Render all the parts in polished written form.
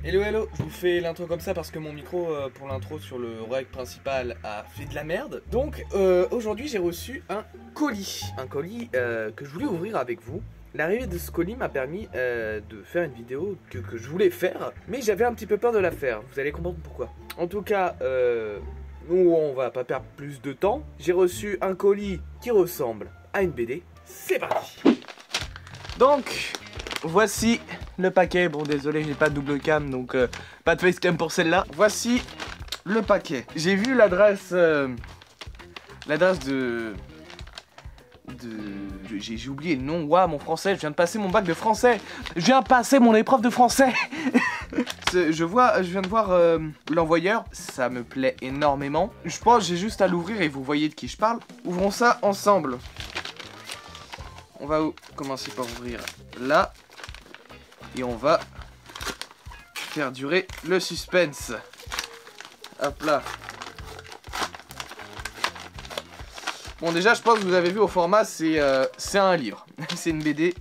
Hello hello, je vous fais l'intro comme ça parce que mon micro pour l'intro sur le rec principal a fait de la merde. Donc aujourd'hui j'ai reçu un colis que je voulais ouvrir avec vous. L'arrivée de ce colis m'a permis de faire une vidéo que je voulais faire, mais j'avais un petit peu peur de la faire, vous allez comprendre pourquoi. En tout cas, nous on va pas perdre plus de temps. J'ai reçu un colis qui ressemble à une BD, c'est parti. Donc, voici le paquet. Bon, désolé, j'ai pas de double cam, donc pas de facecam pour celle-là. Voici le paquet. J'ai vu l'adresse... l'adresse de... J'ai oublié le nom. Waouh, mon français, je viens de passer mon bac de français. Je viens de passer mon épreuve de français. Je viens de voir l'envoyeur. Ça me plaît énormément. Je pense que j'ai juste à l'ouvrir et vous voyez de qui je parle. Ouvrons ça ensemble. On va commencer par ouvrir là. Et on va faire durer le suspense. Hop là. Bon, déjà, je pense que vous avez vu au format, c'est un livre. C'est une BD.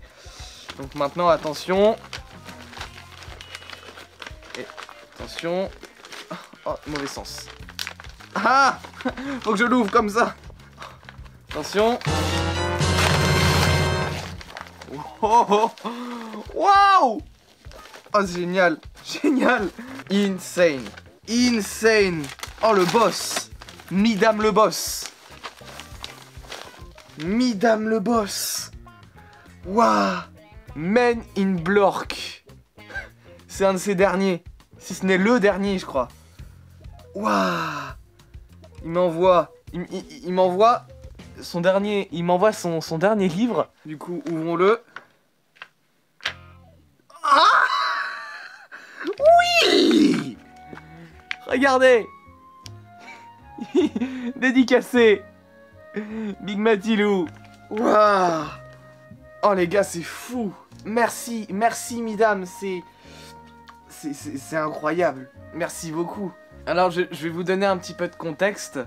Donc maintenant, attention. Et attention. Oh, mauvais sens. Ah! Faut que je l'ouvre comme ça. Attention. Oh, oh. Waouh! Oh, c'est génial. Génial. Insane. Insane. Oh, le boss. Midam le boss. Midam le boss. Waouh. Men in Blork. C'est un de ses derniers. Si ce n'est le dernier, je crois. Waouh. Il m'envoie son dernier. Il m'envoie son dernier livre. Du coup, ouvrons-le. Ah! Oui! Regardez. Dédicacé. Big Matilou. Waouh. Oh les gars, c'est fou. Merci, merci Midam, c'est incroyable. Merci beaucoup. Alors je vais vous donner un petit peu de contexte.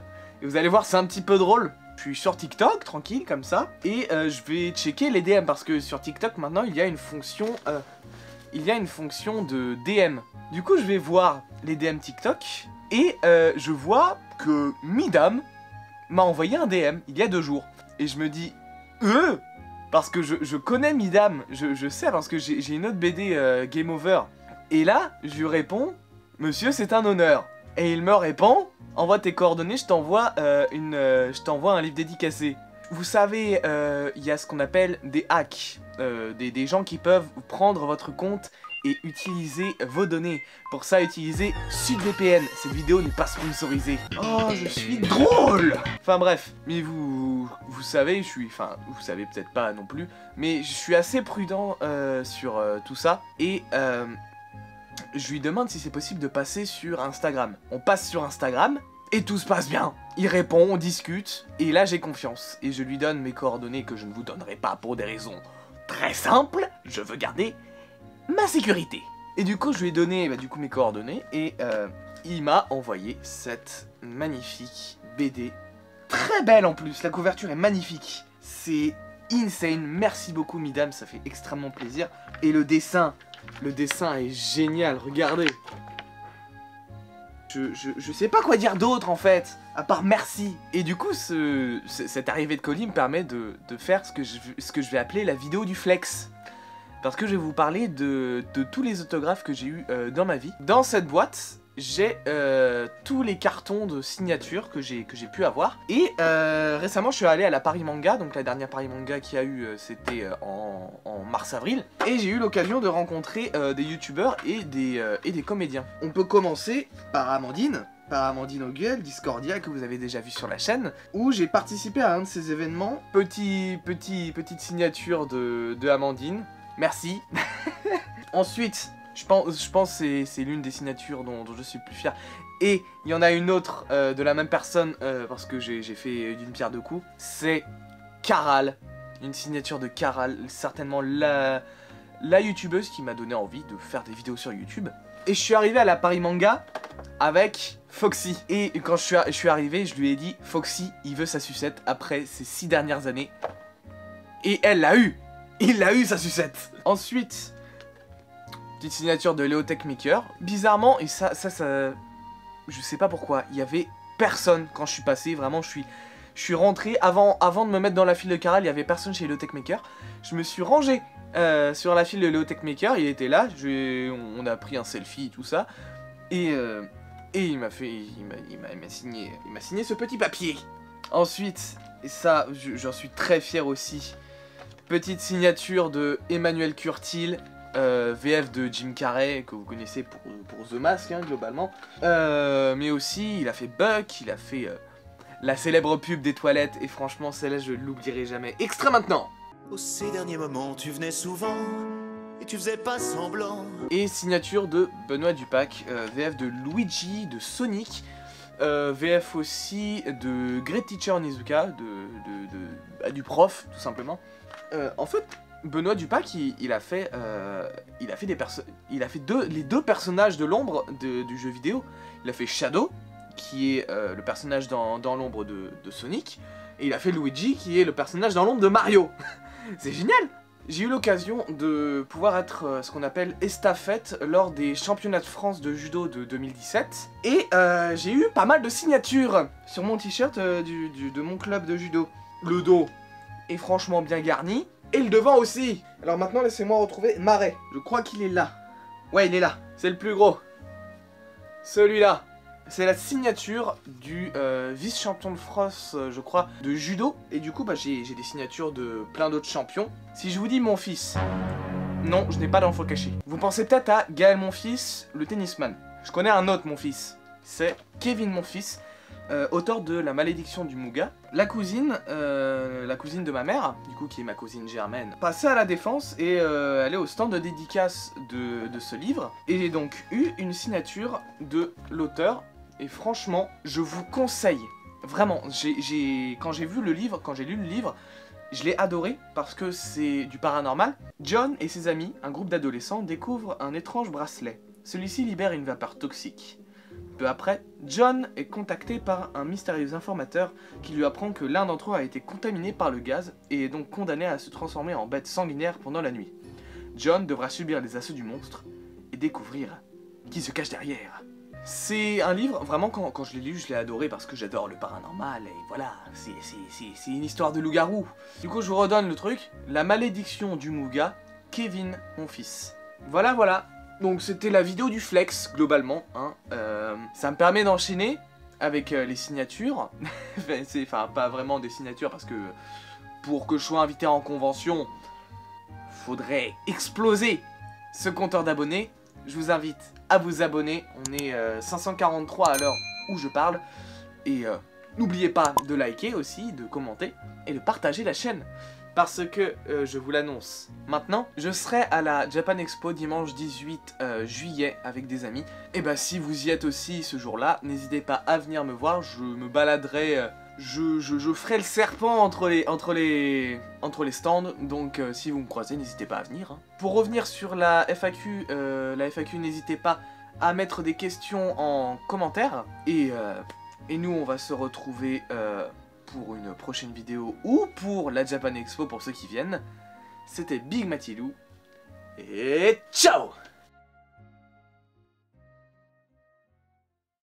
Et vous allez voir, c'est un petit peu drôle. Je suis sur TikTok, tranquille, comme ça. Et je vais checker les DM parce que sur TikTok, maintenant, il y a une fonction de DM. Du coup, je vais voir les DM TikTok. Et je vois que Midam m'a envoyé un DM il y a 2 jours. Et je me dis, parce que je connais Midam, je sais, parce que j'ai une autre BD Game Over. Et là, je lui réponds, monsieur, c'est un honneur. Et il me répond, envoie tes coordonnées, je t'envoie un livre dédicacé. Vous savez, il y a ce qu'on appelle des hacks, des gens qui peuvent prendre votre compte et utiliser vos données. Pour ça, utilisez SudVPN. Cette vidéo n'est pas sponsorisée. Oh, je suis drôle. Enfin bref, mais vous savez, vous savez peut-être pas non plus, mais je suis assez prudent sur tout ça. Et je lui demande si c'est possible de passer sur Instagram. On passe sur Instagram et tout se passe bien. Il répond, on discute, et là j'ai confiance. Et je lui donne mes coordonnées que je ne vous donnerai pas pour des raisons très simples. Je veux garder ma sécurité. Et du coup, je lui ai donné mes coordonnées et il m'a envoyé cette magnifique BD. Très belle en plus, la couverture est magnifique. C'est insane, merci beaucoup Midam, ça fait extrêmement plaisir. Et le dessin est génial, regardez. Je sais pas quoi dire d'autre en fait, à part merci. Et du coup, cette arrivée de colis me permet de faire ce que je vais appeler la vidéo du flex. Parce que je vais vous parler de tous les autographes que j'ai eu dans ma vie. Dans cette boîte, j'ai tous les cartons de signature que j'ai pu avoir. Et récemment, je suis allé à la Paris Manga. Donc la dernière Paris Manga qu'il y a eu, c'était en mars-avril. Et j'ai eu l'occasion de rencontrer des youtubeurs et des comédiens. On peut commencer par Amandine. Par Amandine Oguel, Discordia, que vous avez déjà vu sur la chaîne, où j'ai participé à un de ces événements. Petite signature de Amandine. Merci. Ensuite, je pense que c'est l'une des signatures dont je suis le plus fier. Et il y en a une autre de la même personne, parce que j'ai fait d'une pierre deux coups. C'est Caral. Une signature de Caral, certainement la youtubeuse qui m'a donné envie de faire des vidéos sur YouTube. Et je suis arrivé à la Paris Manga avec Foxy. Et quand je suis arrivé, je lui ai dit, Foxy, il veut sa sucette après ces 6 dernières années. Et elle l'a eu. Il a eu sa sucette. Ensuite, Petite signature de Léo Techmaker. Bizarrement, et ça, je sais pas pourquoi, il y avait personne quand je suis passé, vraiment, je suis rentré, avant de me mettre dans la file de Caral, il y avait personne chez Léo Techmaker. Je me suis rangé sur la file de Léo Techmaker, il était là, on a pris un selfie et tout ça, et il m'a signé ce petit papier. Ensuite, et ça, j'en suis très fier aussi, petite signature de Emmanuel Curtil, VF de Jim Carrey, que vous connaissez pour The Mask, hein, globalement. Mais aussi, il a fait Buck, il a fait la célèbre pub des toilettes, et franchement, celle-là, je l'oublierai jamais. Extra maintenant! Au ces derniers moments, tu venais souvent, et tu faisais pas semblant. Et signature de Benoît Dupac, VF de Luigi, de Sonic, VF aussi de Great Teacher Onizuka, du prof, tout simplement. En fait, Benoît Dupac, il a fait les deux personnages de l'ombre du jeu vidéo. Il a fait Shadow, qui est le personnage dans l'ombre de Sonic, et il a fait Luigi, qui est le personnage dans l'ombre de Mario. C'est génial! J'ai eu l'occasion de pouvoir être ce qu'on appelle estafette lors des championnats de France de judo de 2017. Et j'ai eu pas mal de signatures sur mon t-shirt de mon club de judo. Le dos est franchement bien garni. Et le devant aussi. Alors maintenant, laissez-moi retrouver Marais. Je crois qu'il est là. Ouais, il est là. C'est le plus gros. Celui-là. C'est la signature du vice-champion de France, je crois, de judo. Et du coup, bah, j'ai des signatures de plein d'autres champions. Si je vous dis mon fils, non, je n'ai pas d'enfant caché. Vous pensez peut-être à Gaël Monfils, le tennisman. Je connais un autre Monfils. C'est Kevin Monfils, auteur de La Malédiction du Muga. La cousine de ma mère, du coup, qui est ma cousine germaine, passait à la Défense et elle est au stand de dédicace de ce livre. Et j'ai donc eu une signature de l'auteur. Et franchement, je vous conseille, vraiment, quand j'ai lu le livre, je l'ai adoré parce que c'est du paranormal. John et ses amis, un groupe d'adolescents, découvrent un étrange bracelet. Celui-ci libère une vapeur toxique. Peu après, John est contacté par un mystérieux informateur qui lui apprend que l'un d'entre eux a été contaminé par le gaz et est donc condamné à se transformer en bête sanguinaire pendant la nuit. John devra subir les assauts du monstre et découvrir qui se cache derrière. C'est un livre, vraiment, quand je l'ai lu, je l'ai adoré parce que j'adore le paranormal, et voilà, c'est une histoire de loup-garou. Du coup, je vous redonne le truc, La Malédiction du Muga, Kevin Monfils. Voilà. Donc c'était la vidéo du flex, globalement, hein. Ça me permet d'enchaîner avec les signatures. Enfin, pas vraiment des signatures, parce que pour que je sois invité en convention, faudrait exploser ce compteur d'abonnés. Je vous invite à vous abonner, on est 543 à l'heure où je parle, et n'oubliez pas de liker aussi, de commenter, et de partager la chaîne, parce que, je vous l'annonce maintenant, je serai à la Japan Expo dimanche 18 juillet avec des amis, et bah si vous y êtes aussi ce jour-là, n'hésitez pas à venir me voir, je me baladerai... Je ferai le serpent entre les stands, donc si vous me croisez, n'hésitez pas à venir. Hein. Pour revenir sur la FAQ, n'hésitez pas à mettre des questions en commentaire. Et nous, on va se retrouver pour une prochaine vidéo ou pour la Japan Expo pour ceux qui viennent. C'était Big Matilou, et ciao!